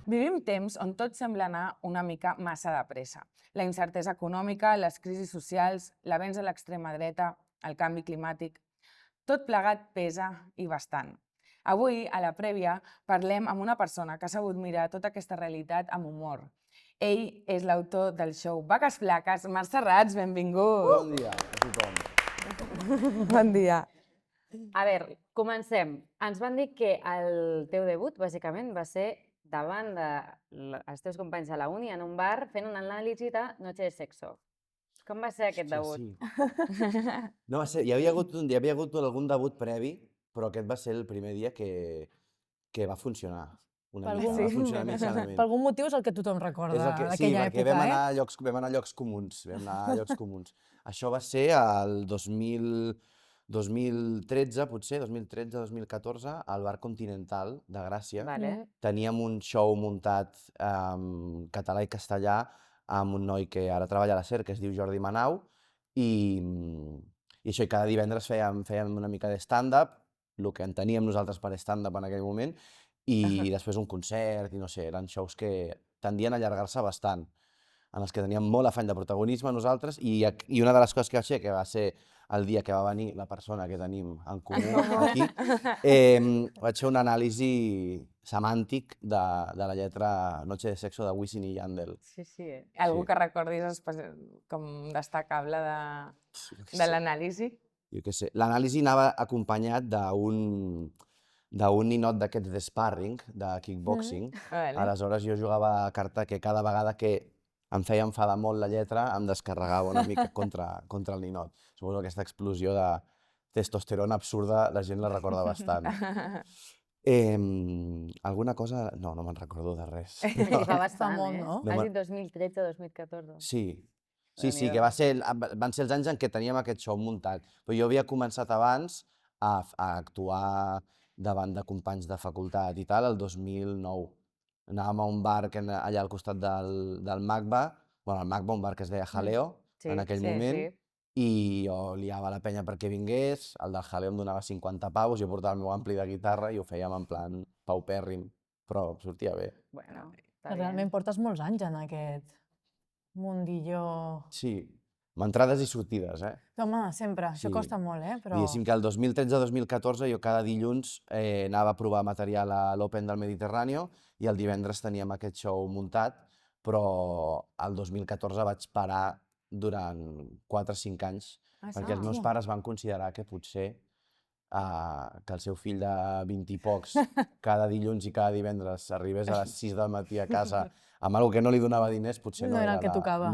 Vivim temps on tot sembla anar una mica massa de pressa. La incertesa econòmica, les crisis socials, l'avenç de l'extrema dreta, el canvi climàtic... Tot plegat pesa i bastant. Avui, a la prèvia, parlem amb una persona que ha sabut mirar tota aquesta realitat amb humor. Ell és l'autor del show Vaques Flaques. Marc Serrats, benvingut! Bon dia a tothom. Bon dia. A veure, comencem. Ens van dir que el teu debut, bàsicament, va ser davant dels teus companys a la uni, en un bar, fent una anàlisi de Noche de Sexo. Com va ser aquest debut? Sí. No, va ser, hi havia hagut algun debut previ, però aquest va ser el primer dia que va funcionar. Una mica, va funcionar mitjanament. Per algun motiu és el que tothom recorda d'aquella sí, perquè època, vam anar a llocs comuns. Això va ser el 2013, potser, 2013-2014, al Bar Continental de Gràcia. Vale. Teníem un show muntat en català i castellà amb un noi que ara treballa a la SER, que es diu Jordi Manau, i això, i cada divendres fèiem una mica de stand-up, el que enteníem nosaltres per stand-up en aquell moment, i després un concert, i no sé, eren shows que tendien a allargar-se bastant, en els que teníem molt afany de protagonisme nosaltres, i una de les coses que vaig fer, que va ser el dia que va venir la persona que tenim en comú aquí, vaig fer una anàlisi semàntic de la lletra Noche de Sexo de Wisin i Yandel. Sí, sí. Algú que recordis com destacable de l'anàlisi? Jo què sé. L'anàlisi anava acompanyat d'un ninot d'aquests de sparring, de kickboxing. Aleshores jo jugava a carta que cada vegada que em feia enfadar molt la lletra em descarregava una mica contra el ninot. Suposo que aquesta explosió de testosterona absurda la gent la recorda bastant. Alguna cosa... No me'n recordo de res. Fa bastant, molt, no? Has dit 2013-2014. Sí, que van ser els anys en què teníem aquest show muntat. Però jo havia començat abans a actuar davant de companys de facultat i tal, el 2009. Anàvem a un bar allà al costat del MACBA, un bar que es deia Jaleo en aquell moment, i jo liava la penya perquè vingués, el del Jaleo em donava 50 paus, jo portava el meu ampli de guitarra i ho fèiem en plan paupèrrim, però sortia bé. Bueno, Realment portes molts anys en aquest mundillo... Sí, amb entrades i sortides, Home, sempre, això costa molt, però... Diguéssim que el 2013-2014 jo cada dilluns anava a provar material a l'Open del Mediterrani i el divendres teníem aquest show muntat, però el 2014 vaig parar durant 4 o 5 anys, perquè els meus pares van considerar que potser que el seu fill de 20 i pocs cada dilluns i cada divendres arribés a les 6 del matí a casa amb alguna que no li donava diners, potser no era el que tocava.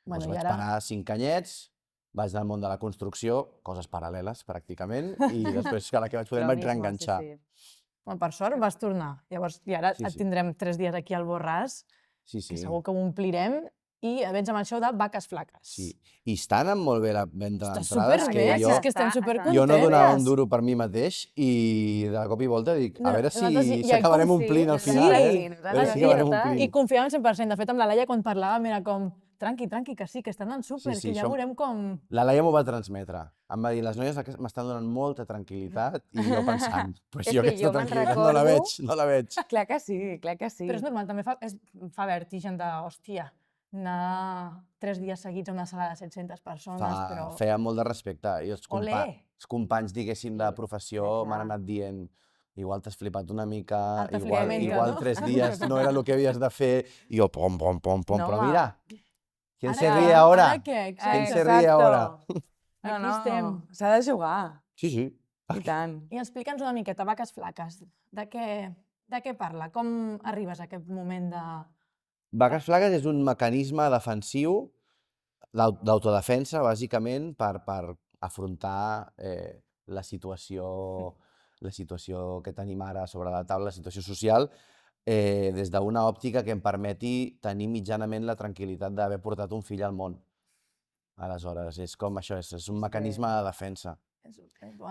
Doncs vaig parar 5 anyets, vaig anar al món de la construcció, coses paral·leles pràcticament, i després que vaig poder em vaig reenganxar. Per sort vas tornar. Llavors, i ara et tindrem 3 dies aquí al Borràs, que segur que ho omplirem, i vens amb el show de Vaques Flaques. Sí, i estan molt bé la venda d'entrades, que és que estem supercontentes. Jo no donava un duro per mi mateix i de cop i volta dic, a veure si acabarem omplint al final. I confiàvem 100%. De fet, amb la Laia, quan parlàvem, era com, tranqui, que sí, que estan anant súper, que ja veurem com... La Laia m'ho va transmetre. Em va dir, les noies m'estan donant molta tranquil·litat, i jo pensant, pues jo aquesta tranquil·litat no la veig. Clar que sí. Però és normal, també fa vertigen de, hòstia, anar 3 dies seguits a una sala de 700 persones, però... Feia molt de respecte. I els companys, diguéssim, de professió m'han anat dient igual t'has flipat una mica, igual 3 dies no era el que havies de fer, i jo pom, però mira, ¿quién se ríe ahora? ¿Quién se ríe ahora? Aquí estem. S'ha de jugar. Sí. I tant. I explica'ns una miqueta, Vaques Flaques, de què parla? Com arribes a aquest moment de... Vaques Flaques és un mecanisme defensiu d'autodefensa, bàsicament, per afrontar la situació que tenim ara sobre la taula, la situació social, des d'una òptica que em permeti tenir mitjanament la tranquil·litat d'haver portat un fill al món. Aleshores, és com això, és un mecanisme de defensa.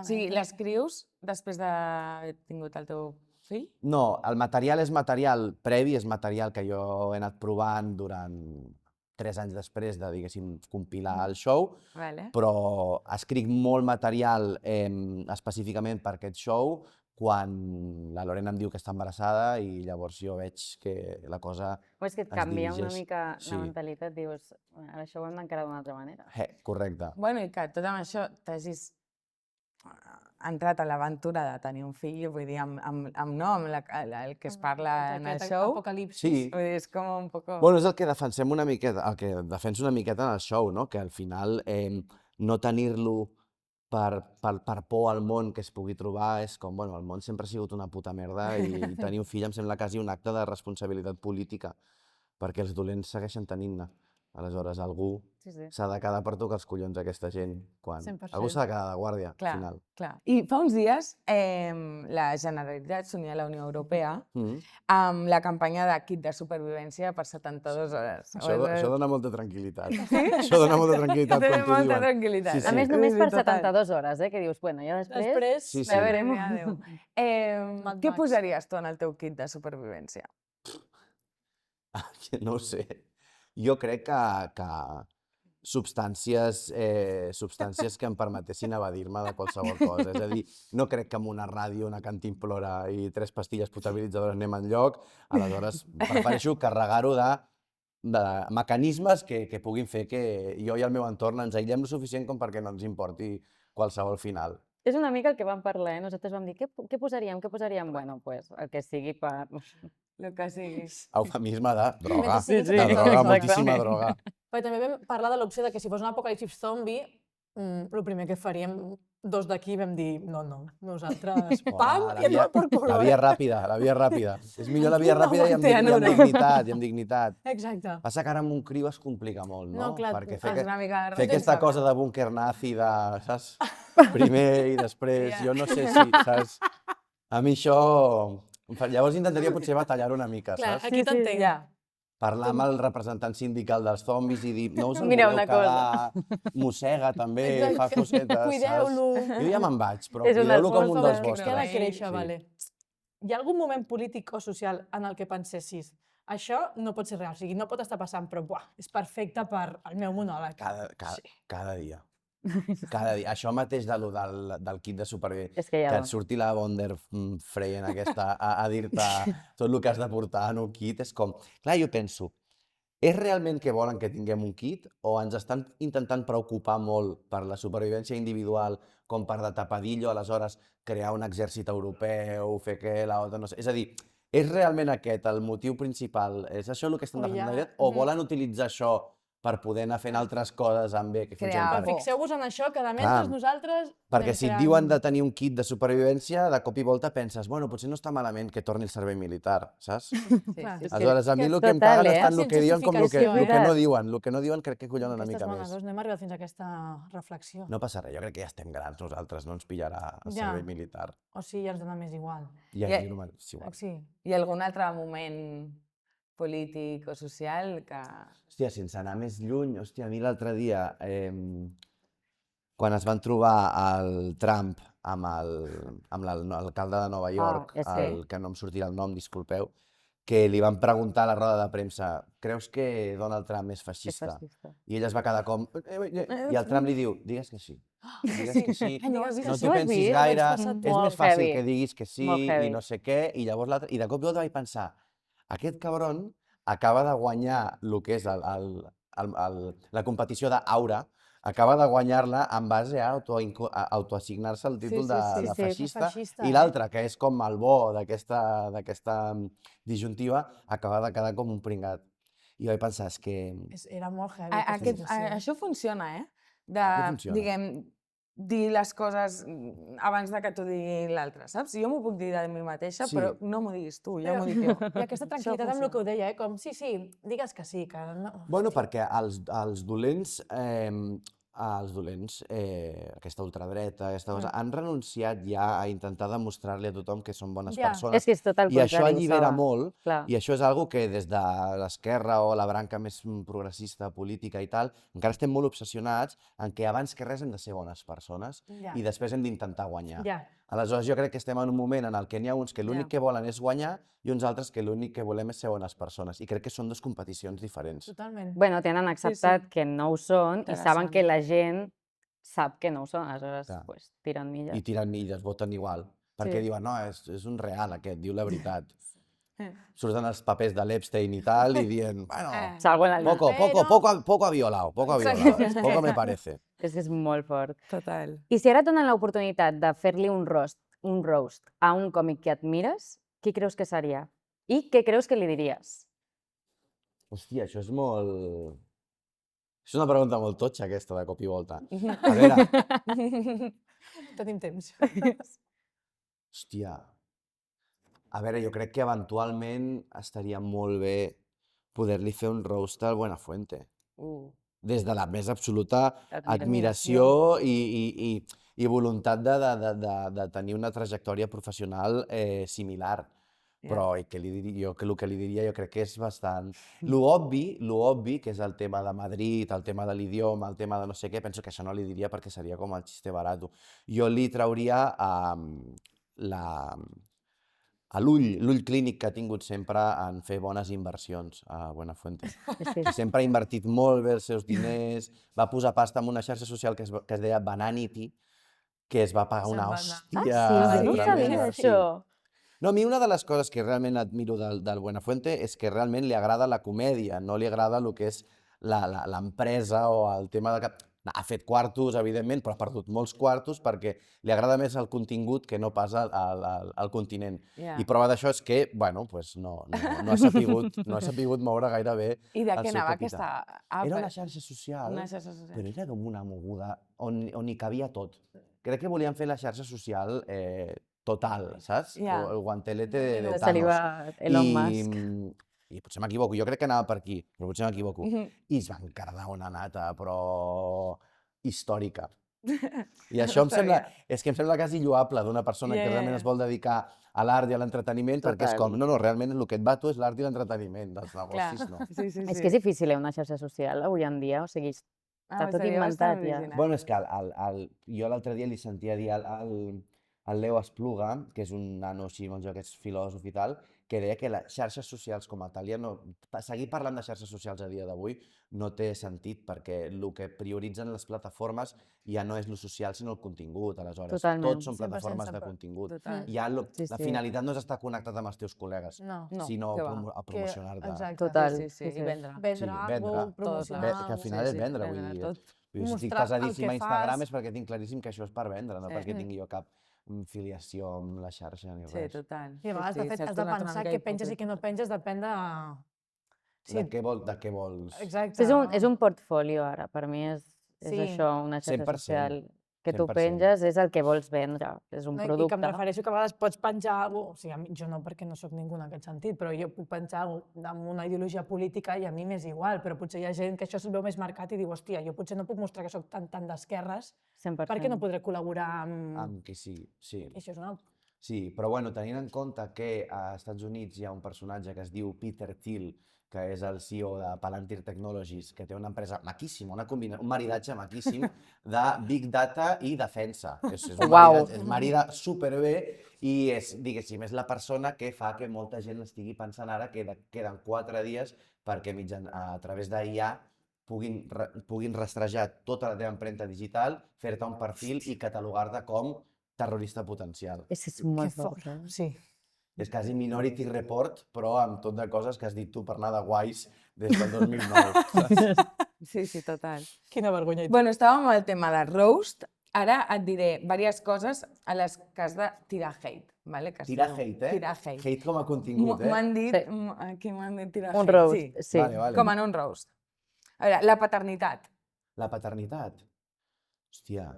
Sí, l'escrius després d'haver tingut el teu fill? No, el material és material previ, és material que jo he anat provant durant 3 anys després de, diguéssim, compilar el show, però escric molt material específicament per aquest show, quan la Lorena em diu que està embarassada i llavors jo veig que la cosa O és que et es canvia una dirigeix. mica Sí. la mentalitat, dius, ara això ho hem d'encarar d'una altra manera. Correcte. Bueno, i que tot amb això t'hagis entrat a l'aventura de tenir un fill, vull dir, el que es parla en el show. Apocalipsis. Sí. Vull dir, és com un poco... Bueno, és el que defensem una miqueta, el que defenso una miqueta en el show, no? Que al final no tenir-lo per por al món que es pugui trobar és com, bueno, el món sempre ha sigut una puta merda i tenir un fill em sembla quasi un acte de responsabilitat política, perquè els dolents segueixen tenint-ne. Aleshores, algú s'ha de quedar per tocar els collons aquesta gent. 100%. Algú s'ha de quedar de guàrdia, al Clar, final. clar. I fa uns dies la Generalitat s'unia a la Unió Europea amb la campanya de kit de supervivència per 72 hores. Això dona molta tranquil·litat. Això dona molta tranquil·litat quan t'ho molta diuen. tranquil·litat. Sí, A sí. més, només per Total. 72 hores, que dius, bueno, ja després... Sí, sí. Ja verem. Adéu. Mad Què Max. posaries tu en el teu kit de supervivència? No ho sé. Jo crec que substàncies que em permetessin evadir-me de qualsevol cosa. És a dir, no crec que amb una ràdio, una cantimplora i 3 pastilles potabilitzadores anem enlloc. Aleshores, prefereixo carregar-ho de mecanismes que puguin fer que jo i el meu entorn ens aïllem lo suficient com perquè no ens importi qualsevol final. És una mica el que vam parlar, Nosaltres vam dir, què posaríem? Què posaríem? Bueno, pues el que sigui per... El que sigui. Eufemisme de droga. Sí, sí. De droga, Exacte. moltíssima droga. Però també vam parlar de l'opció de que si fos un apocalipsis zombi, el primer que faríem, 2 d'aquí vam dir, no, nosaltres, pam, i a tot per cul. La via ràpida, la via ràpida. És millor la via No ràpida i amb aguante, dignitat, i amb dignitat. Exacte. Passa que ara amb un criu es complica molt, no? No, clar, Perquè És una mica fer aquesta cosa de búnquer nazi, saps? Primer i després, jo no sé si, saps? A mi això... Llavors intentaria potser batallar una mica, Clar, saps? aquí t'entenc. Ja. Parlar amb el representant sindical dels zombis i dir, no us el Mira, voleu una quedar, mossega també, fa cosetes, saps? Cuideu-lo. Jo ja me'n vaig, però És un cuideu-lo com esforç un dels que vostres. Que ha de Sí, créixer, vale. Hi ha algun moment polític o social en el que pensessis això no pot ser real, o sigui, no pot estar passant, però buah, és perfecte per al meu monòleg. Cada dia. Cada dia. Això mateix del kit de supervivència. És que ja Que va. et surti la von der Freyen aquesta a dir-te tot el que has de portar en un kit, és com... Clar, jo penso, és realment que volen que tinguem un kit o ens estan intentant preocupar molt per la supervivència individual com per de tapadillo, aleshores crear un exèrcit europeu, fer que la OTAN... No sé. És a dir, és realment aquest el motiu principal? És això el que estan defensant? O volen utilitzar això per poder anar fent altres coses amb bé, que funcionen Crear per Però por. fixeu-vos en això, que de mentre nosaltres... Perquè si et diuen de tenir un kit de supervivència, de cop i volta penses, bueno, potser no està malament que torni el servei militar, saps? Clar. És que- Aleshores, a mi el que em total, caguen és tant Sense el que diuen com el que justificació, no diuen. El que no diuen crec que collona una Aquestes mica més. manades, no hem arribat fins a aquesta reflexió. No passa res, jo crec que ja estem grans nosaltres, no ens pillarà el Ja. servei militar. O sigui, ja ens dona més igual. I Ja. aquí no és igual. Sí. I algun altre moment polític o social que... Hòstia, sense anar més lluny, hòstia, a mi l'altre dia, quan es van trobar el Trump amb l'alcalde de Nova York, és que- el que no em sortirà el nom, disculpeu, que li van preguntar a la roda de premsa, creus que Donald Trump és És feixista? fascista. I ell es va quedar com... I el Trump li diu, digues que sí. Digues que sí, Ai, no ho has vist, no això t'ho ho has pensis vist? gaire, Ho vaig passar és molt més fàcil heavy. que diguis que sí Molt heavy. i no sé què, i llavors l'altre... I de cop i volta vaig pensar, aquest cabron acaba de guanyar el que és la competició d'Aura, acaba de guanyar-la en base a autoassignar-se el títol de feixista, i l'altre, que és com el bo d'aquesta disjuntiva, acaba de quedar com un pringat. I vaig pensar, és que... Era molt heavy. aquesta situació. Això funciona, De, Què funciona? diguem, dir les coses abans de que t'ho digui l'altre, saps? Jo m'ho puc dir de mi mateixa, Sí. però no m'ho diguis tu, jo Però- m'ho dic jo. I aquesta tranquil·litat amb el que ho deia, com, sí, digues que sí, que no... Bueno, perquè els dolents, aquesta ultradreta, aquesta cosa, han renunciat ja a intentar demostrar-li a tothom que són bones Ja. persones. És que és tot el I això contrari, allibera Saba. molt, Clar. i això és algo que des de l'esquerra o la branca més progressista, política i tal, encara estem molt obsessionats en que abans que res hem de ser bones persones Ja. i després hem d'intentar guanyar. Ja. Aleshores, jo crec que estem en un moment en el que n'hi ha uns que l'únic Ja. que volen és guanyar i uns altres que l'únic que volem és ser bones persones. I crec que són dues competicions diferents. Totalment. Bueno, tenen acceptat que no ho són i saben Interessant. que la gent sap que no ho són, aleshores Clar. pues, tiren milles. I tiren milles, voten igual. perquè diuen, no, és un real aquest, diu la veritat. Surten els papers de l'Epstein i tal, i dient, bueno, Salgo en la línea. poco ha violado, poco me parece. És que és molt fort. Total. I si ara et donen l'oportunitat de fer-li un roast a un còmic que admires, qui creus que seria? I què creus que li diries? Hòstia, això és molt... És una pregunta molt totxa, aquesta, de cop i volta. A veure, Tenim temps. hòstia... A veure, jo crec que eventualment estaria molt bé poder-li fer un roast al Buenafuente. Des de la més absoluta admiració i voluntat de tenir una trajectòria professional similar. Però jo el que li diria jo crec que és bastant... Lo obvi, que és el tema de Madrid, el tema de l'idioma, el tema de no sé què, penso que això no li diria perquè seria com el xiste barato. Jo li trauria l'ull clínic que ha tingut sempre en fer bones inversions a Buenafuente. Que sempre ha invertit molt bé els seus diners, va posar pasta en una xarxa social que es deia Bananity, que es va pagar una hòstia... Ah, sí? No sabia això. No, a mi una de les coses que realment admiro del Buenafuente és que realment li agrada la comèdia, no li agrada el que és l'empresa o el tema de... Ha fet quartos, evidentment, però ha perdut molts quartos perquè li agrada més el contingut que no pas el continent. I prova d'això és que, bueno, pues no ha sapigut moure gaire bé el seu capital. I de què anava aquesta app? Era una xarxa social, però era com una moguda on hi cabia tot. Crec que volien fer la xarxa social total, saps? El guantelete de Thanos. Saliva Elon Musk. I potser m'equivoco, jo crec que anava per aquí, però potser m'equivoco. I es van cardar una nata, però històrica. I això em sembla quasi lloable d'una persona que realment es vol dedicar a l'art i a l'entreteniment, perquè és com, no, realment el que et va tu és l'art i l'entreteniment, dels negocis, no? És que és difícil, una xarxa social avui en dia, o sigui, està tot inventat ja. Bueno, és que jo l'altre dia li sentia dir al Leo Espluga, que és un nano així, molt jo, que és filòsof i tal, que deia que les xarxes socials com a tal, seguir parlant de xarxes socials a dia d'avui no té sentit, perquè el que prioritzen les plataformes ja no és lo social, sinó el contingut, aleshores. Tots són plataformes de contingut. Ja la finalitat no és estar connectat amb els teus col·legues, sinó a promocionar-te. Total. I vendre. Vendre, promocionar... Que al final és vendre, vull dir. Si estic pesadíssim a Instagram és perquè tinc claríssim que això és per vendre, no perquè tingui jo cap filiació amb la xarxa ni res. Sí, total. I a vegades, de fet, has de pensar què penges i què no penges, depèn de... De què vols. Exacte. És un portfolio ara, per mi és això, una xarxa social. Que tu penges és el que vols vendre, és un producte. I que em refereixo que a vegades pots penjar alguna cosa, o sigui, jo no perquè no sóc ningú en aquest sentit, però jo puc penjar amb una ideologia política i a mi m'és igual, però potser hi ha gent que això se'l veu més marcat i diu, hòstia, jo potser no puc mostrar que sóc tan d'esquerres perquè no podré col·laborar amb... Amb qui sí. I això és una altra. Sí, però bueno, tenint en compte que a Estats Units hi ha un personatge que es diu Peter Thiel, que és el CEO de Palantir Technologies, que té una empresa maquíssima, un maridatge maquíssim de Big Data i defensa. És marida superbé i és, diguéssim, és la persona que fa que molta gent estigui pensant ara que queden 4 dies perquè a través d'IA puguin rastrejar tota la teva empremta digital, fer-te un perfil i catalogar-te com terrorista potencial. És molt fort. Sí. És quasi Minority Report, però amb tot de coses que has dit tu per anar de guais des del 2009. Sí, total. Quina vergonya. Bueno, estàvem amb el tema de roast. Ara et diré diverses coses a les que has de tirar hate. Vale? Tirar hate, eh? Tirar hate. Hate com a contingut, eh? M'han dit, aquí m'han dit tirar hate. Un roast, sí. Com en un roast. A veure, la paternitat. La paternitat? Hòstia,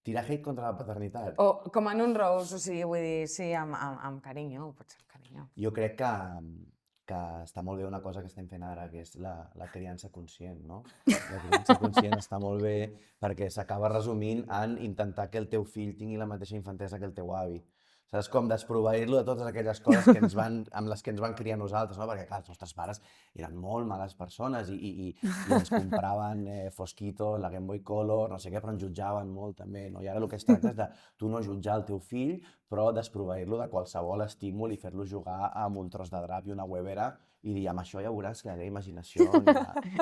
tirar hate contra la paternitat. O com en un roast, o sigui, vull dir, sí, amb carinyo, pot ser carinyo. Jo crec que està molt bé una cosa que estem fent ara, que és la criança conscient, no? La criança conscient està molt bé perquè s'acaba resumint en intentar que el teu fill tingui la mateixa infantesa que el teu avi. Saps? Com desproveir-lo de totes aquelles coses amb les que ens van criar nosaltres, no? Perquè, clar, els nostres pares eren molt males persones i ens compraven Fosquito, la Game Boy Color, no sé què, però ens jutjaven molt també, no? I ara el que es tracta és de tu no jutjar el teu fill, però desproveir-lo de qualsevol estímul i fer-lo jugar amb un tros de drap i una huevera i dir, amb això ja veuràs que la imaginació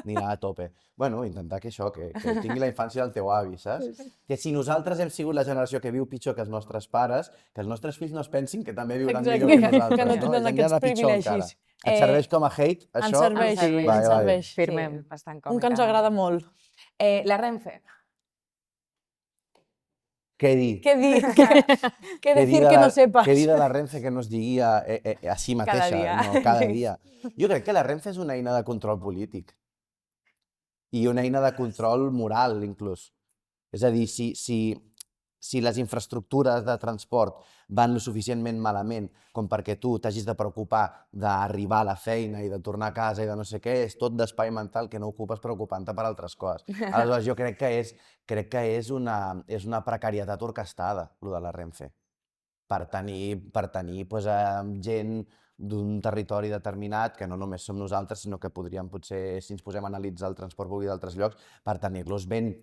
anirà a tope. Bueno, intentar que això, que tingui la infància del teu avi, saps? Que si nosaltres hem sigut la generació que viu pitjor que els nostres pares, que els nostres fills no es pensin que també viuran millor que nosaltres, que no no? tindran És aquests anar pitjor encara. privilegis. Et serveix com a hate, Ens això? serveix, serveix. ens Vale, vale. serveix. Firmem. Sí, bastant Un que ens agrada molt. La Renfe. Què dir? Què dir? Què decir que no sepas? Què dir de la Renfe que no es digui a si mateixa, dia. no, cada dia? Jo crec que la Renfe és una eina de control polític i una eina de control moral, inclús. És a dir, si les infraestructures de transport van lo suficientment malament com perquè tu t'hagis de preocupar d'arribar a la feina i de tornar a casa i de no sé què, és tot d'espai mental que no ocupes preocupant-te per altres coses. Aleshores, jo crec que és una precarietat orquestada, lo de la Renfe, per tenir pues, gent d'un territori determinat, que no només som nosaltres, sinó que podríem potser, si ens posem a analitzar el transport públic d'altres llocs, per tenir-los ben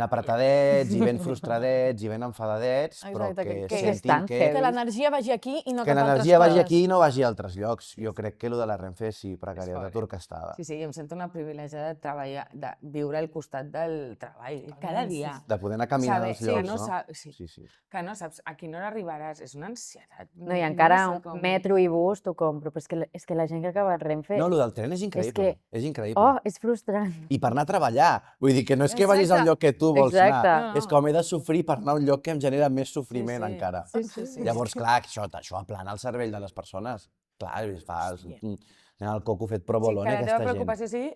apretadets i ben frustradets i ben enfadadets, però Exacte, que que sentin estan que Que l'energia vagi aquí i no que cap a altres l'energia vagi coses. aquí i no vagi a altres llocs. Jo crec que lo de la Renfe sí, precarietat fort. orquestada. Sí, sí, em sento una privilegiada de treballar, de viure al costat del treball, cada sí, dia. De poder anar caminant als Sí, llocs, no no? sí, Sí, sí. que no saps a quina hora arribaràs, és una ansietat. No, i encara sé un com- metro i bus t'ho compro, però és que la gent que acaba a Renfe... No, lo del tren és increïble. És increïble. Oh, és frustrant. I per anar a treballar. Vull dir, que no és que vagis al Exacte. lloc que tu vols Exacte. anar. No, no. És com he de sofrir per anar a un lloc que em genera més sofriment sí. encara. Sí. Llavors, clar, això aplana el cervell de les persones. Clar, el coco fet pro Sí, bolone, que la teva aquesta gent. preocupació sigui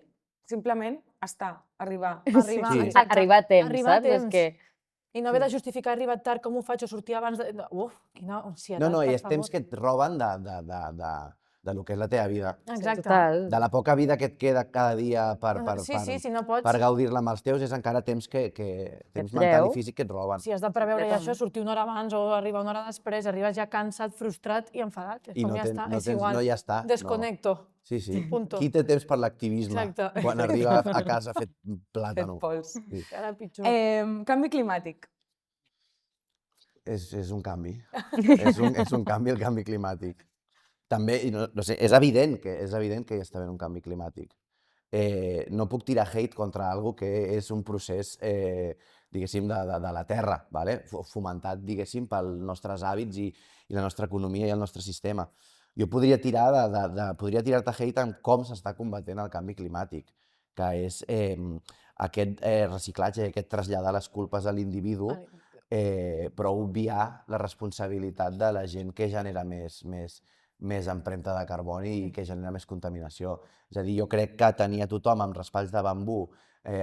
simplement estar, arribar. Arribar, Sí. exacte. Arribar a temps, Arribar a saps? És temps. que... I no haver de justificar arribar tard, com ho faig, o sortir abans de... Uf, quina ansietat, No, i per és temps favor. que et roben de lo que és la teva vida. Exacte. Total. De la poca vida que et queda cada dia Sí, si no pots... per gaudir-la amb els teus, és encara temps temps Et mental treu. i físic que et roben. Si has de preveure ja Completament. això, sortir una hora abans o arribar una hora després, arribes ja cansat, frustrat i enfadat. És I com no ja tens- està, no és tens- igual. no, ja està, no. Desconecto. Sí. Punto. Qui té temps per l'activisme Exacte. quan arriba a casa fet plàtano? pols. Sí. Encara pitjor. Canvi climàtic. És un canvi. és un canvi, el canvi climàtic. També, i no sé, és evident que hi està havent un canvi climàtic. No puc tirar hate contra algo que és un procés, diguéssim, de la Terra, vale? Fomentat, diguéssim, pels nostres hàbits i la nostra economia i el nostre sistema. Jo podria tirar-te hate en com s'està combatent el canvi climàtic, que és aquest reciclatge, aquest traslladar les culpes a l'individu, però obviar la responsabilitat de la gent que genera més empremta de carboni i que genera més contaminació. És a dir, jo crec que tenir a tothom amb raspalls de bambú,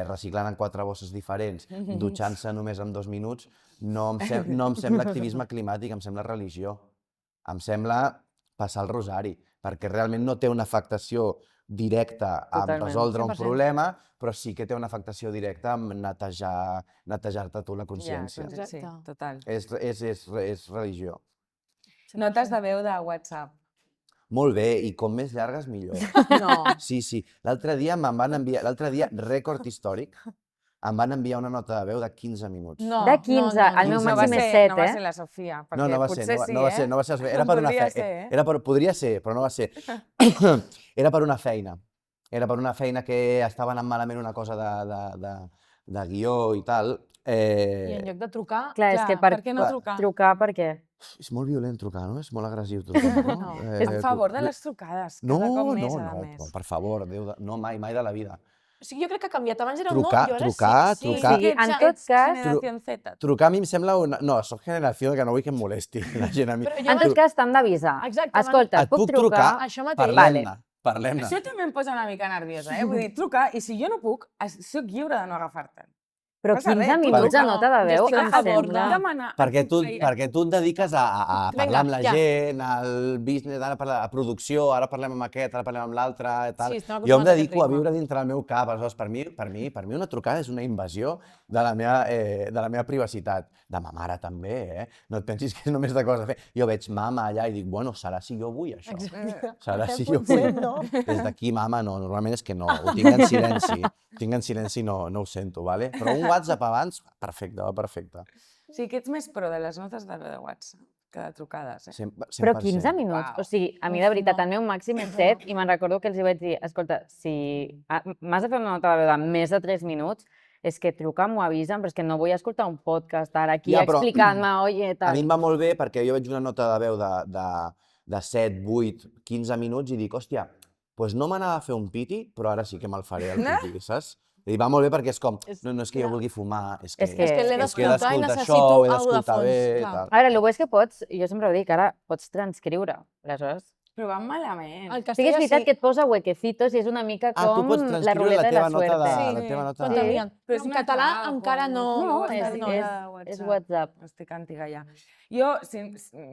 reciclant en 4 bosses diferents, dutxant-se només en 2 minuts, no em sembla activisme climàtic, em sembla religió. Em sembla passar el rosari, perquè realment no té una afectació directa en Totalment. resoldre un 100%. problema, però sí que té una afectació directa en netejar-te tu la consciència. Sí, Exacte. total. És religió. Notes de veu de WhatsApp. Molt bé, i com més llargues, millor. No. Sí. L'altre dia, rècord històric, em van enviar una nota de veu de 15 minuts. No, De 15, el meu 15 màxim és 7, No va eh? ser la Sofia, perquè No va potser ser, sí, no va ser, no va ser. Era per una Podria feina. ser, eh? Podria ser, però no va ser. Era per una feina. Era per una feina que estava anant malament una cosa de guió i tal. I en lloc de trucar... Clar, és Clar, que per què no trucar? Trucar per què? És molt violent trucar, no? És molt agressiu trucar, no? No. A favor de les trucades, cada cop més, a més. per favor, Déu, no, mai de la vida. O sigui, jo crec que ha canviat. Abans era Trucar, un no, i ara trucar, sí. trucar. Sí, en tot cas- Generació Z. Trucar a mi em sembla una... No, soc generació que no vull que em molesti la gent a mi. Però jo En tot cas, t'han d'avisar. Exacte, Escolta, Et puc trucar? Això mateix. Parlem-ne, parlem-ne. Això també em posa una mica nerviosa, Vull dir, trucar, i si jo no puc, soc lliure de no agafar-te'n. Però Passa 15 res, minuts truca. a nota de Jo veu, estic a em favor de sembla... Demanar... Perquè tu et dediques a parlar amb la ja. gent, al business, ara parlar a producció, ara parlem amb aquest, ara parlem amb l'altre, tal. Sí, estem Jo em acostumats a aquest dedico a ritme. viure dintre del meu cap, aleshores per mi una trucada és una invasió de la meva privacitat. De ma mare també, No et pensis que és només de coses a fer. Jo veig mama allà i dic, bueno, serà si jo vull això. Serà si jo Potser vull. no. Des d'aquí, mama, no, normalment és que no, ho tinc en silenci. Tinc en silenci, no ho sento, vale? Però un WhatsApp abans, perfecte, va perfecte. Sí, que ets més pro de les notes de veu de WhatsApp. Que de trucades, eh? 100%. Però 15 minuts, Uau. o sigui, a mi de veritat, No. el meu màxim és 7 i me'n recordo que els hi vaig dir, escolta, si m'has de fer una nota de veu de més de 3 minuts, és que truca'm o avisa'm, però és que no vull escoltar un podcast ara aquí Ja, però explicant-me, oye, A mi tal. em va molt bé perquè jo veig una nota de veu de 7, 8, 15 minuts i dic, hòstia, doncs no m'anava a fer un piti, però ara sí que me'l faré el piti, saps? I va molt bé perquè és com, no és que jo vulgui fumar, és que És que l'he he d'escoltar i d'escoltar necessito això, he alguna de d'escoltar fons. bé, clar. tal. A veure, el bo és que pots, jo sempre ho dic, ara pots transcriure, aleshores. Però van malament. El Sí que és castellà veritat sí. que et posa huequecitos i és una mica Ah, tu com pots la transcriure ruleta de la teva nota suerte. Sí, la teva nota... Pot Sí. enviar. Però és en una català app, encara o no. No, és és WhatsApp. WhatsApp. Estic antiga ja. Jo,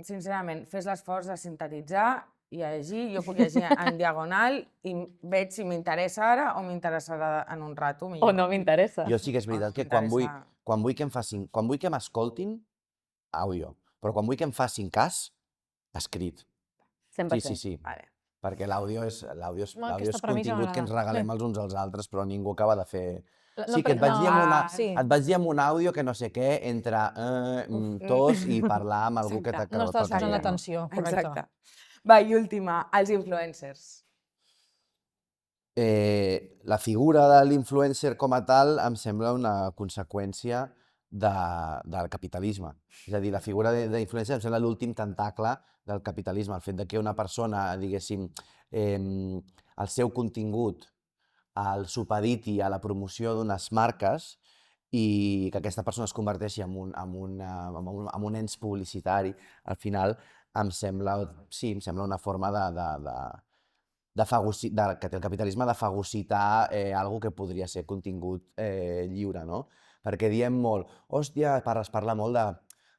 sincerament, fes l'esforç de sintetitzar i llegir. Jo puc llegir en diagonal i veig si m'interessa ara o m'interessarà en un rato. O no m'interessa. Jo sí que és veritat que quan vull que m'escoltin, àudio. Però quan vull que em facin cas, escrit. 100%. Sí. Vale. Perquè l'àudio és Aquesta premissa contingut que ens m'agrada. regalem els uns als altres, però ningú acaba de fer... No, Sí, que et vaig dir sí. et vaig dir amb un àudio que no sé què, entre tos i parlar amb algú que Exacte. No estàs posant t'agrada. atenció, correcte. Exacte. Va, i última, els influencers. La figura de l'influencer com a tal em sembla una conseqüència del capitalisme. És a dir, la figura d'influencer em sembla l'últim tentacle del capitalisme. El fet de que una persona, diguéssim, el seu contingut el supediti a la promoció d'unes marques i que aquesta persona es converteixi en un ens publicitari, al final em sembla una forma que té el capitalisme de fagocitar algo que podria ser contingut lliure, no? Perquè diem molt, hòstia, es parla molt de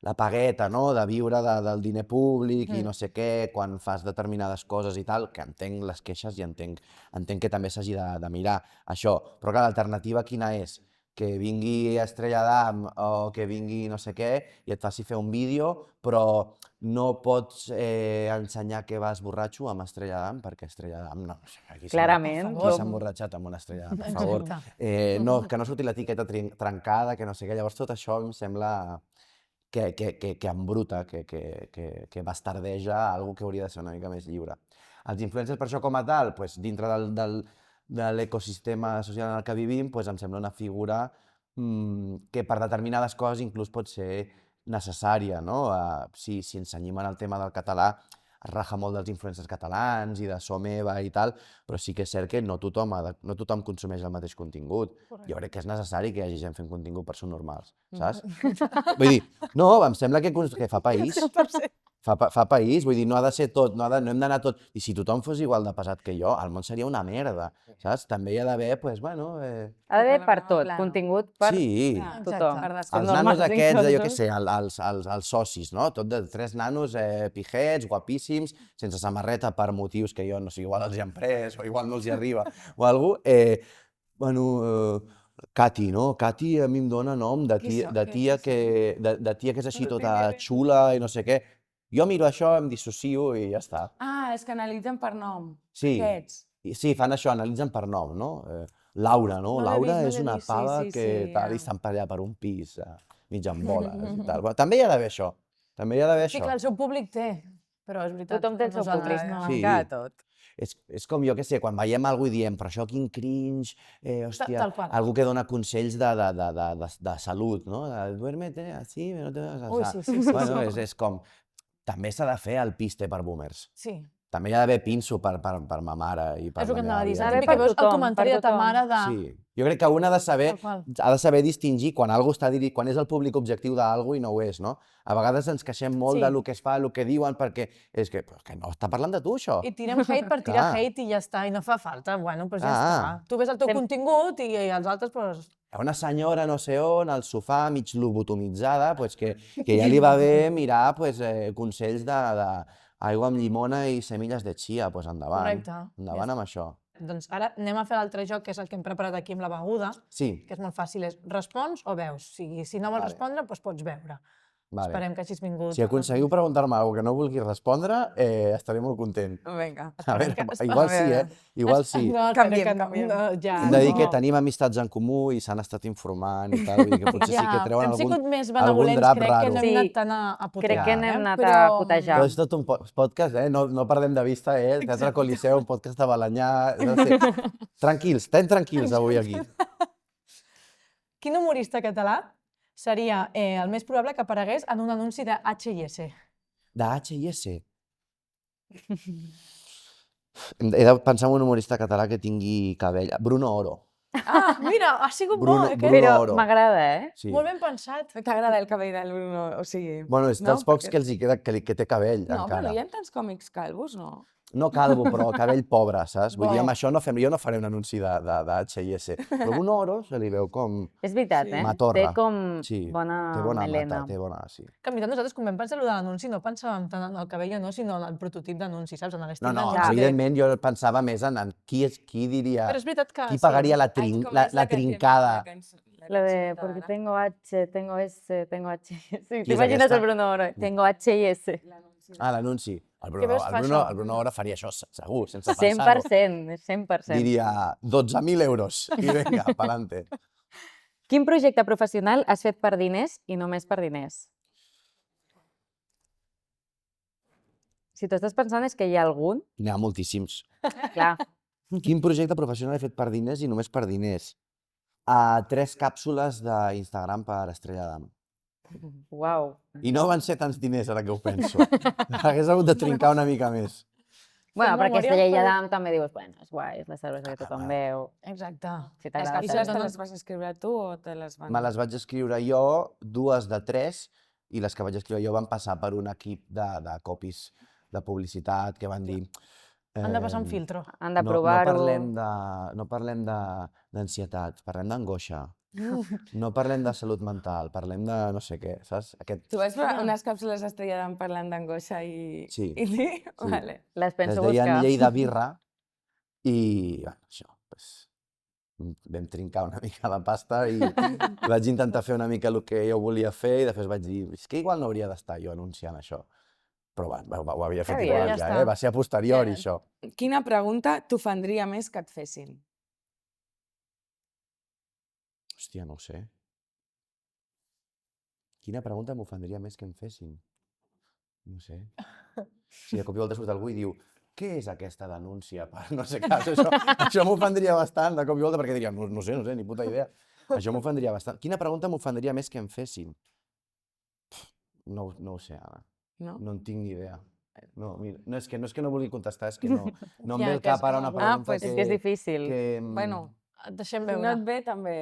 la pagueta, no? De viure del diner públic i no sé què, quan fas determinades coses i tal, que entenc les queixes i entenc que també s'hagi de mirar això. Però clar, l'alternativa quina és? Que vingui Estrella Damm o que vingui no sé què i et faci fer un vídeo, però no pots ensenyar que vas borratxo amb Estrella Damm, perquè Estrella Damm no. Clarament. Qui s'ha emborratxat amb una Estrella Damm, per favor? No, que no surti l'etiqueta trencada, que no sé què. Llavors tot això em sembla que embruta, que bastardeja algo que hauria de ser una mica més lliure. Els influencers per això com a tal, dintre de l'ecosistema social en el que vivim, em sembla una figura que per determinades coses inclús pot ser necessària, no? Si ens cenyim en el tema del català, es raja molt dels influencers catalans i de Someva i tal, però sí que és cert que no tothom consumeix el mateix contingut. Jo crec que és necessari que hi hagi gent fent contingut per ser normals, saps? Vull dir, no, em sembla que fa país. Fa país, vull dir, no ha de ser tot, no hem d'anar tot... I si tothom fos igual de pesat que jo, el món seria una merda, saps? També hi ha d'haver, bueno... Ha d'haver per tot, contingut per tothom. Els nanos aquests, jo què sé, els socis, no? Tot de 3 nanos pijets, guapíssims, sense samarreta per motius que jo no sé, igual els hi han pres o igual no els hi arriba o alguna cosa. Cati, no? Cati a mi em dóna nom de tia que és així tota xula i no sé què. Jo miro això, em dissocio i ja està. Ah, és que analitzen per nom. Sí, Aquests. sí, fan això, analitzen per nom, no? Laura, no? Laura és una pava que tal, i estan per allà per un pis, mig en boles i tal. També hi ha d'haver això. També hi ha d'haver Sí, això. clar, el seu públic té, però és veritat. Tothom té el seu nosaltres públic. no. Sí. Cada tot. És com, jo què sé, quan veiem alguna cosa i diem, però això quin cringe, hòstia, Tal qual. algú que dona consells de salut, no? Duérmete así, no te vas a Ui, cansar. sí. Bueno, és com, també s'ha de fer el piste per boomers. Sí. També hi ha d'haver pinso per ma mare i per És el que la meva anava a dir, àvia. Ara típic que veus el tothom, comentari per de ta tothom. mare de... Sí, jo crec que un ha de saber distingir quan algú quan és el públic objectiu d'algú i no ho és, no? A vegades ens queixem molt del que es fa, el que diuen, perquè és que no està parlant de tu, això. I tirem hate per tirar Clar. hate i ja està, i no fa falta. Bueno, doncs ja Ah. està. Tu ves el teu contingut i els altres, doncs... Hi ha una senyora no sé on, al sofà, mig lobotomitzada, que ja li va bé mirar consells d'aigua amb llimona i semilles de chia, doncs endavant. Correcte. Endavant amb això. Doncs ara anem a fer l'altre joc, que és el que hem preparat aquí amb la beguda, Sí, que és molt fàcil, és respons o veus. Si no vols Vale. respondre, doncs pots beure. Vale. Esperem que hagis vingut. Si aconseguiu preguntar-me alguna cosa que no vulgui respondre, estaré molt content. Vinga. A veure, que- igual a sí, veure. Igual sí. No, Canviem, espero que canviem. No, ja, Hem de dir no. que tenim amistats en comú i s'han estat informant i tal, vull dir que potser sí que treuen hem algun, sigut més algun benevolents, drap crec raro. que no hem Sí, anat tant a putear. Crec que n'hem anat a Però- putejar. Però és tot un podcast, no perdem de vista, Teatre Coliseu, un podcast de Balanyà... No sé. Tranquils, estem tranquils avui aquí. Quin humorista català seria el més probable que aparegués en un anunci de H&S? De H&S. He de pensar en un humorista català que tingui cabell. Bruno Oro. Ah, mira, ha sigut Bruno- bo, aquest. Bruno Però Oro. m'agrada, Sí. Molt ben pensat. T'agrada el cabell del Bruno? O sigui... Bueno, és dels pocs que els hi queda que té cabell, No, però encara. no hi ha tants còmics calvos, no? No calvo, però cabell pobre, saps? Vull dir, Bo. amb això jo no faré un anunci de H&S. Però Bruno Oro se li veu com... És veritat, Sí. eh? Matorra. Té com Sí, bona té bona melena. mata, té bona... Sí. Que en veritat nosaltres, quan vam pensar allò de l'anunci, no pensàvem tant en el cabell o no, sinó en el prototip d'anunci, saps? En l'estil No, d'anunci. evidentment jo pensava més en qui diria... Però és veritat que... Qui pagaria la trincada? Lo de, porque tengo H, tengo S, tengo H. Sí, Qui és t'imagines aquesta? el Bruno Oro. Tengo H i S. Ah, l'anunci. El Què veus fa això? Bruno Oro faria això, segur, sense pensar-ho. 100%, 100%. Diria 12.000 euros i vinga, pa'lante. Quin projecte professional has fet per diners i només per diners? Si tu estàs pensant és que hi ha algun, N'hi ha moltíssims. clar, Quin projecte professional he fet per diners i només per diners? 3 càpsules d'Instagram per Estrella d'Am. uau. I no van ser tants diners, ara que ho penso. Hagués hagut de trincar una mica més. Bueno, Fent però aquesta memòria, llei però- d'Adam també dius, bueno, és guai, és la cervesa que tothom veu. Exacte. Si Les t'agrada, càpsules te tant. les vas escriure tu o te les van... Me les vaig escriure jo, 2 de 3, i les que vaig escriure jo van passar per un equip de copis de publicitat que van dir... Han de passar un ehm, filtro. Han de No provar-ho. parlem d'ansietat, parlem d'angoixa. No parlem de salut mental, parlem de no sé què, saps? Tu vas fer unes càpsules Estrella d'Am parlant d'angoixa i... Sí. I dir? Vale. Les Es penso deien buscar. llei de birra i, bueno, això, pues, vam trincar una mica la pasta i vaig intentar fer una mica el que jo volia fer i després vaig dir, és que igual no hauria d'estar jo anunciant això. Però bueno, ho havia fet Està bé, igual ja ja, està. va ser a posteriori Ja. això. Quina pregunta t'ofendria més que et fessin? Hòstia, no ho sé. Quina pregunta m'ofendria més que em fessin? No sé. Si de cop i volta surt algú i diu què és aquesta denúncia per no sé què? Això m'ofendria bastant de cop i volta perquè diria, no sé, ni puta idea. Això m'ofendria bastant. Quina pregunta m'ofendria més que em fessin? No ho sé, ara. No? No en tinc ni idea. No, mira, no, és que no vulgui contestar, és que no em Ja, ve al que és cap ara una com- pregunta pues que... És que és difícil. Bueno, Et deixem si no veure. et ve, també...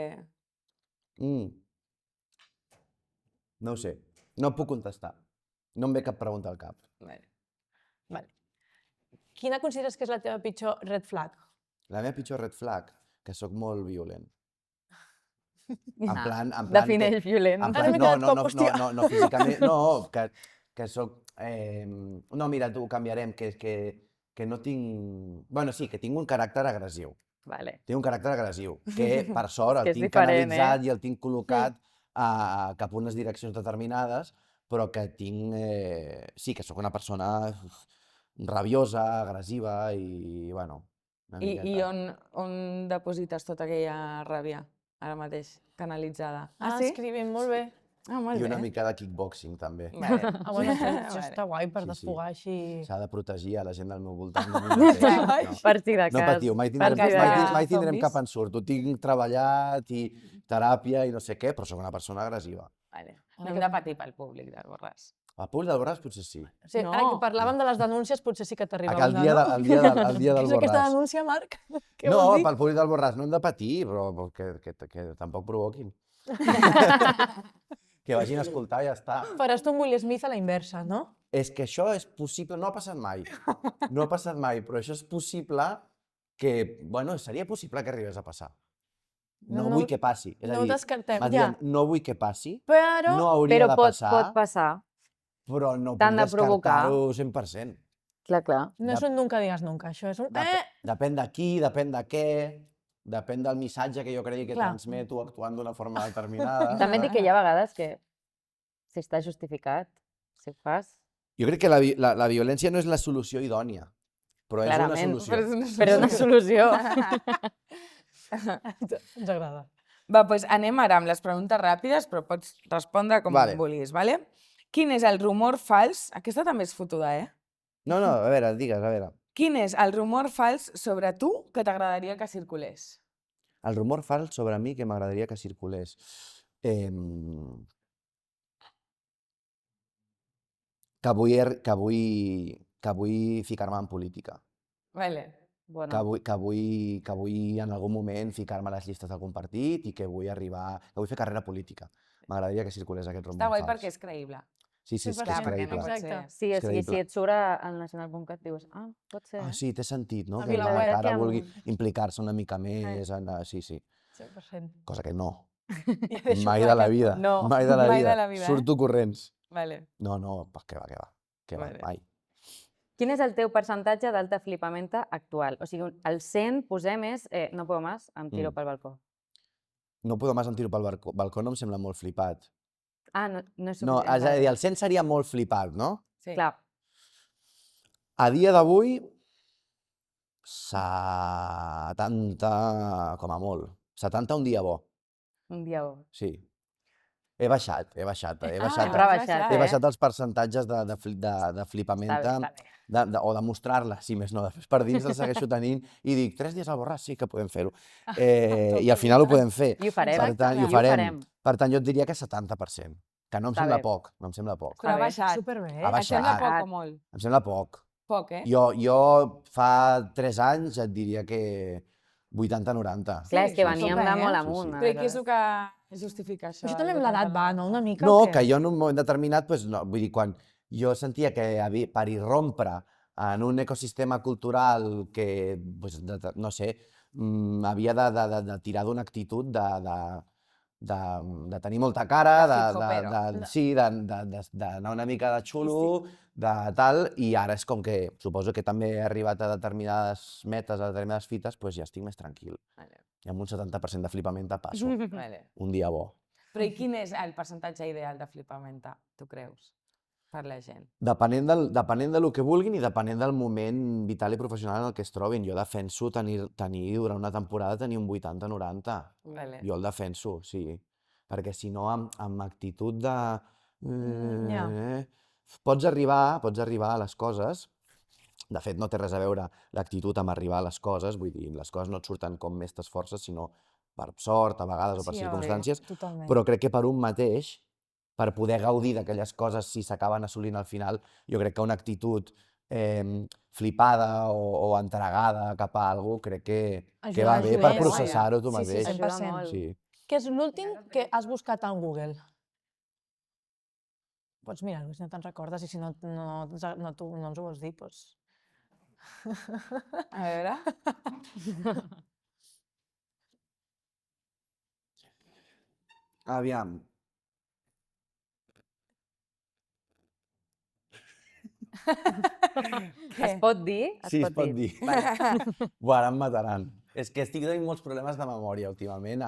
No ho sé, no puc contestar. No em ve cap pregunta al cap. Vale. Vale. Quina consideres que és la teva pitjor red flag? La meva pitjor red flag, que sóc molt violent. Ah, En plan Defineix violent. En Ara plan, m'he no, quedat no, cop, no, hòstia. no, físicament, no, que soc... No, mira, ho canviarem, que no tinc... Bueno, sí, que tinc un caràcter agressiu. Vale. Tinc un caràcter agressiu, que per sort És que el és tinc diferent, canalitzat i el tinc col·locat cap a unes direccions determinades, però que tinc... Sí, que sóc una persona rabiosa, agressiva i, bueno, una I miqueta. on deposites tota aquella ràbia, ara mateix, canalitzada? Escrivint, molt bé. Ah, molt I bé. una mica de kickboxing, també. Vale. Ah, bueno, això Vale. està guai per Sí, sí. desfogar així. S'ha de protegir a la gent del meu voltant de mi mateix. No. Per si de No cas. patiu, mai Per tindrem, si de mai, cas. mai tindrem zombis. cap ensurt. Ho tinc treballat i teràpia i no sé què, però sóc una persona agressiva. Vale. No hem de patir pel públic del Borràs. A Puig del Borràs potser sí. Sí, No. Ara que parlàvem de les denúncies, potser sí que t'arriba El una, dia, no? el dia del Què és aquesta Borràs. denúncia, Marc? Què No, vols dir? pel Puig del Borràs no hem de patir, però que tampoc provoquin. Que vagin a escoltar i ja està. Faràs tu un Will Smith a la inversa, no? És que això és possible, no ha passat mai. No ha passat mai, però això és possible que, bueno, seria possible que arribés a passar. No, No- vull que passi. És a No ho dir, descartem, m'ha ja. dit, no vull que passi, Però... no hauria Però de pot passar, passar. però no T'han puc de provocar. descartar-ho 100%. Clar, clar. No és un nunca digues nunca, això és un... Depèn de qui, depèn de què, depèn del missatge que jo cregui que Clar. transmeto actuant d'una forma determinada. També et dic que hi ha vegades que Si està justificat, si ho fas. Jo crec que la violència no és la solució idònia, però és una Clarament, solució. Però una solució. Ens agrada. Va, doncs anem ara amb les preguntes ràpides, però pots respondre com Vale. vulguis, vale? Quin és el rumor fals? Aquesta també és fotuda, eh? No, a veure, digues, a veure. Quin és el rumor fals sobre tu que t'agradaria que circulés? El rumor fals sobre mi que m'agradaria que circulés. Que vull ficar-me en política. Vale. Bueno, Que vull en algun moment ficar-me a les llistes d'algun partit i que vull fer carrera política. M'agradaria que circulés aquest rumor Està guai fals. perquè és creïble. Sí, és Clar, perquè creïble. no pot Exacte. ser. sí, o és sigui, si creïble. et surt al nacional.cat dius, pot ser. Ah, sí, té sentit, no? A Que VilaWeb, encara que vulgui implicar-se una mica més. Sí. 100%. Cosa que no. Ja deixo Mai clar de la que vida. No, Mai de la mai de vida. la vida, Surto corrents. Vale. No, pues què va. Vale. Mai. Quin és el teu percentatge d'alta flipamenta actual? O sigui, el 100, posem és, no puedo más, em tiro pel balcó. No puedo más en tiro pel balcó, no em sembla molt flipat. Ah, no és No, suficient. és a dir, el 100 seria molt flipat, no? Sí. Clar, A dia d'avui, 70 com a molt. 70 un dia bo, un dia bo. sí. He baixat. Sempre ha baixat, He baixat els percentatges de flipamenta Està bé. o de mostrar-la, si més no. Després per dins el segueixo tenint i dic, 3 dies al Borràs, sí que podem fer-ho. I al final ho podem fer. I ho farem. Per tant, i ho I ho farem. farem. Per tant, jo et diria que 70%, que no em Està sembla bé. poc, no em sembla poc. Però ha bé. baixat. Superbé. Ha Et sembla baixat. poc o molt? Em sembla poc. Poc, eh? Jo fa 3 anys et diria que 80-90. Clar, és que això veníem està de bé, molt eh? amunt. Però i què és el que justifica això? Això també amb l'edat va, no? Una mica. No, o que què? jo en un moment determinat, doncs, no, vull dir, quan jo sentia que per irrompre en un ecosistema cultural que, doncs, no sé, havia de tirar d'una actitud de tenir molta cara, De hip-hopero. sí, d'anar una mica de xulo, de tal, i ara és com que suposo que també he arribat a determinades metes, a determinades fites, doncs ja estic més tranquil. Vale. I amb un 70% de flipamenta passo. Vale. Un dia bo. Però i quin és el percentatge ideal de flipamenta, tu creus, per la gent? Depenent del que vulguin i depenent del moment vital i professional en el que es trobin. Jo defenso tenir durant una temporada, tenir un 80-90. Vale. Jo el defenso, sí. Perquè si no, amb actitud de... Ja. Pots arribar a les coses. De fet, no té res a veure l'actitud amb arribar a les coses. Vull dir, les coses no et surten com més t'esforces, sinó per sort, a vegades, o per circumstàncies. Totalment. Però crec que per un mateix, per poder gaudir d'aquelles coses si s'acaben assolint al final, jo crec que una actitud flipada o entregada cap a algú, crec que va bé per ajuda, processar-ho tu Sí, sí, mateix. 100%. molt. Sí. Què és l'últim que has buscat en Google? Pots mirar-ho, si no te'n recordes, i si no ens ho vols dir, doncs... A veure... Aviam. Es pot dir? Sí, es pot dir. Vale. Buah, ara em mataran. És que estic tenint molts problemes de memòria últimament,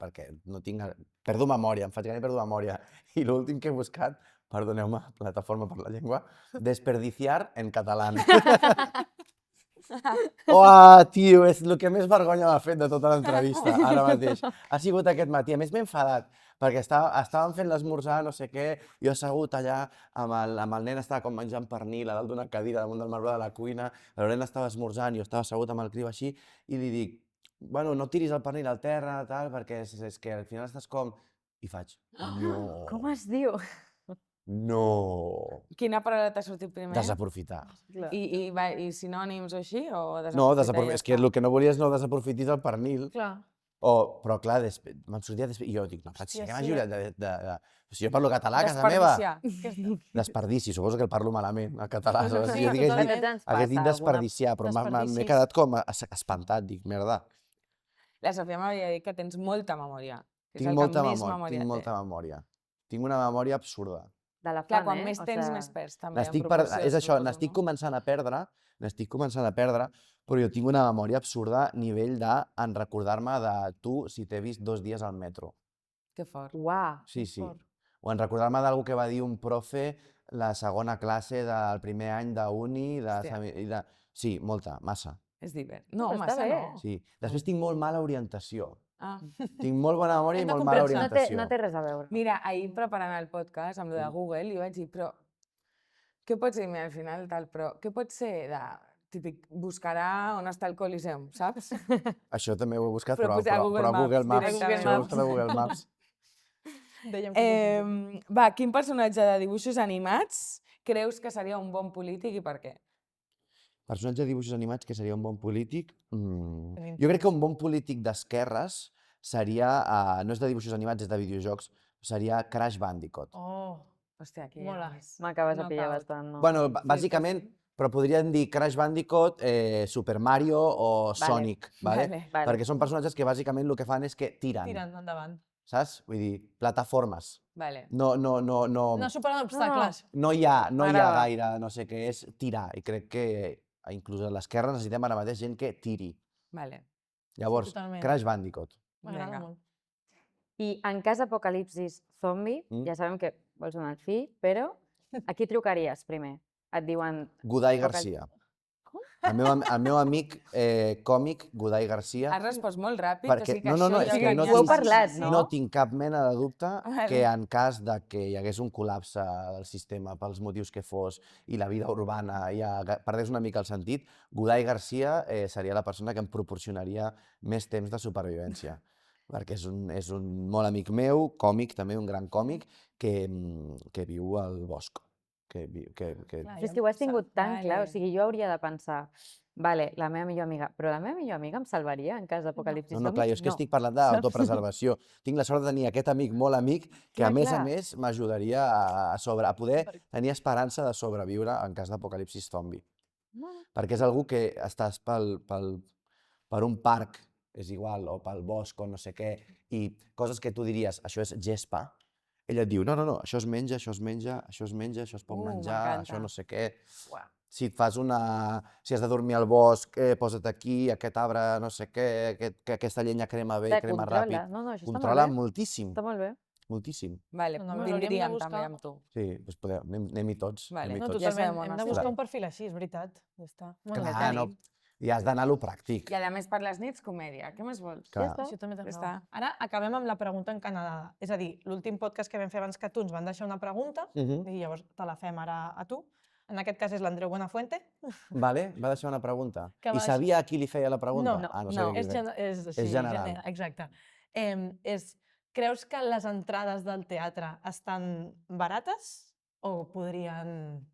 perquè no tinc... Perdo memòria, em faig gana i perdo memòria. I l'últim que he buscat, perdoneu-me, plataforma per la llengua, desperdiciar en català. Uah, tio, és el que més vergonya m'ha fet de tota l'entrevista, ara mateix. Ha sigut aquest matí. A més, m'he enfadat, perquè estàvem fent l'esmorzar, no sé què, jo assegut allà, amb el nen estava com menjant pernil a dalt d'una cadira damunt del marbre de la cuina, el nen estava esmorzant, jo estava assegut amb el criu així, i li dic, bueno, no tiris el pernil al terra, tal, perquè és que al final estàs com... I faig, no, Com es diu? no, Quina paraula t'ha sortit primer? desaprofitar. I sinònims o així? O No, desaprofitar i ja és que està? el que no volia és no desaprofitis el pernil. Clar. Però clar, me'n sortia després, i jo dic, no, saps, Hòstia, que sí. m'ajuda si jo parlo català a casa meva. Desperdiciar. Desperdici, suposo que el parlo malament, el català. Sí, Sí, jo totalment. hagués dit desperdiciar, però m'he Desperdicis. quedat com espantat, dic, merda. La Sofia m'havia dit que tens molta memòria. Que és Tinc el molta que més memòria, memòria tinc té. molta memòria. Tinc una memòria absurda. De la Clar, fam, quan més tens, més perds, també. en proporció, És això, suposo, n'estic no? començant a perdre, però jo tinc una memòria absurda a nivell en recordar-me de tu si t'he vist 2 dies al metro. Que fort. Uau. Sí, sí. fort. O en recordar-me d'algú que va dir un profe la segona classe del primer any d'uni, Hòstia. Sí, molta, massa. És divert. No, Però està massa bé. no. Sí. Després tinc molt mala orientació. Ah. Tinc molt bona memòria Hem i de molt mala compensar. orientació. No té res a veure. Mira, ahir preparant el podcast amb lo de Google, li vaig dir, però què pot ser, mira, al final tal, però què pot ser de típic, buscarà on està el Coliseum, saps? Això també ho he buscat, Però però, posar però, Google però Maps, Google Maps, directament. això ho he buscat a Google Maps. Dèiem que Va, quin personatge de dibuixos animats creus que seria un bon polític i per què? Personatge de dibuixos animats que seria un bon polític? Tenim Jo crec que un bon polític d'esquerres seria, no és de dibuixos animats, és de videojocs, seria Crash Bandicoot. Oh, Hòstia, aquí Mola. M'acabes de No pillar cal. bastant, no? Bueno, bàsicament, però podríem dir Crash Bandicoot, Super Mario o Sonic, vale? Vale. Perquè són personatges que bàsicament el que fan és que tiren, tirant endavant. saps? Vull dir, plataformes. Vale. No No superen obstacles. hi ha M'agrada. gaire, no sé què, és tirar. I crec que inclús a l'esquerra necessitem ara mateix gent que tiri. Vale. Llavors, totalment. Crash Bandicoot. M'agrada Vinga. molt. I en cas d'apocalipsis zombi, ja sabem que vols donar el fi, però a qui trucaries primer? Et diuen... Godai Garcia. El meu amic còmic, Godai Garcia, Has respost molt ràpid, perquè- o sigui que no, això és ja que no Ho heu tinc- parlat, no? no tinc cap mena de dubte Vale. que en cas de que hi hagués un col·lapse del sistema pels motius que fos i la vida urbana ja perdés una mica el sentit, Godai Garcia seria la persona que em proporcionaria més temps de supervivència. Perquè és un molt amic meu, còmic també, un gran còmic, que viu al bosc. Clar, És que ho has tingut tan Vale. clar, o sigui, jo hauria de pensar, vale, la meva millor amiga, però la meva millor amiga em salvaria en cas d'apocalipsis No, clar, jo és que estic parlant d'autopreservació. Tinc la sort de tenir aquest amic, molt amic, que Clar, a més clar. m'ajudaria a poder tenir esperança de sobreviure en cas d'apocalipsis zombi. Perquè és algú que estàs per un parc, és igual, o pel bosc o no sé què, i coses que tu diries, això és gespa, ella et diu, no, això es menja, això es menja, això es menja, això es pot menjar, m'encanta. això no sé què. Uah. Si has de dormir al bosc, posa't aquí, aquest arbre, no sé què, aquesta llenya crema bé, crema ràpid. No, això està Controla molt bé. moltíssim, Està molt bé. moltíssim. Vale, No, però hauríem de vindríem buscar- també amb tu. Sí, doncs anem-hi tots. Vale. anem-hi No, tots. Ja totalment. sabem on Hem de estem. buscar un perfil així, és veritat. Ja està. Bueno, Clar, ja no, tenim. i has d'anar a lo pràctic. I a més per les nits, comèdia. Què més vols? Clar. està. Això també té Ja raó. està. Ara acabem amb la pregunta encanalada. És a dir, l'últim podcast que vam fer abans que tu ens van deixar una pregunta i llavors te la fem ara a tu. En aquest cas és l'Andreu Buenafuente. Vale, va deixar una pregunta. Que I va sabia a qui li feia la pregunta? No, no no, sabia És, qui li feia. és general. Exacte. Creus que les entrades del teatre estan barates o podrien...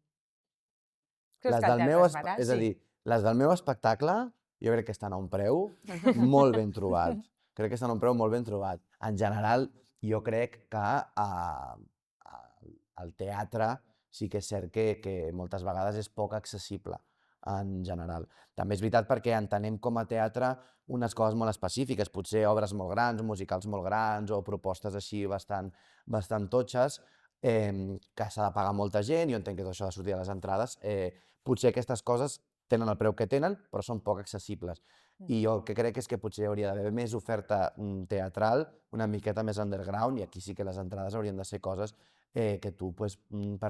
Creus Les que el del teatre meu és barat? és a dir, les del meu espectacle, jo crec que estan a un preu molt ben trobat. Crec que estan a un preu molt ben trobat. En general, jo crec que el teatre sí que és cert que moltes vegades és poc accessible en general. També és veritat perquè entenem com a teatre unes coses molt específiques, potser obres molt grans, musicals molt grans o propostes així bastant totxes, que s'ha de pagar molta gent, jo entenc que tot això ha de sortir a les entrades, potser aquestes coses tenen el preu que tenen, però són poc accessibles. I jo el que crec és que potser hauria d'haver més oferta teatral, una miqueta més underground, i aquí sí que les entrades haurien de ser coses que tu per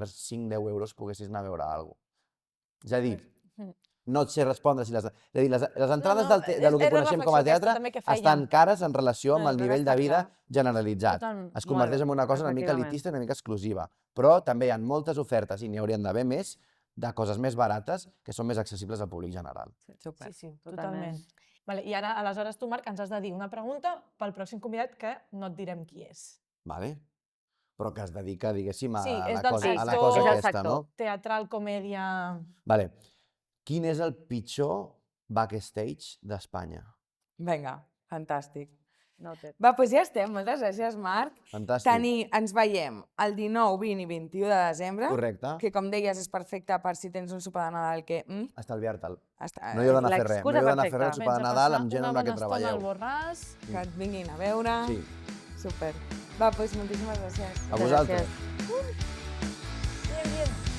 5-10 euros poguessis anar a veure alguna cosa. És a dir, no et sé respondre si les entrades del que coneixem com a teatre estan cares en relació amb el nivell de vida generalitzat. Totalment. Es converteix en una cosa una mica efectivament. elitista i una mica exclusiva. Però també hi ha moltes ofertes, i n'hi haurien d'haver més, de coses més barates que són més accessibles al públic general. Super. Sí, Totalment. totalment. Vale, i ara, aleshores, tu, Marc, ens has de dir una pregunta pel pròxim convidat que no et direm qui és. Vale? Però que es dedica, diguéssim, a Sí, és la del cosa sector- cosa és del aquesta, sector. no? Teatral, comèdia... Vale. Quin és el pitjor backstage d'Espanya? Vinga, fantàstic. Noted. Va, doncs ja estem. Moltes gràcies, Marc. Fantàstic. Ens veiem el 19, 20 i 21 de desembre, Correcte. que com deies és perfecte per si tens un sopar de Nadal que... Estalviar-te'l. Està, No hi ha d'anar a fer res. No hi l'excusa ha d'anar a fer res perfecta. el sopar de Nadal amb gent amb la que Una bona estona al treballeu. Borràs. que et vinguin a veure. Sí. Super. Va, doncs moltíssimes gràcies. A vosaltres. Gràcies. Bien, bien.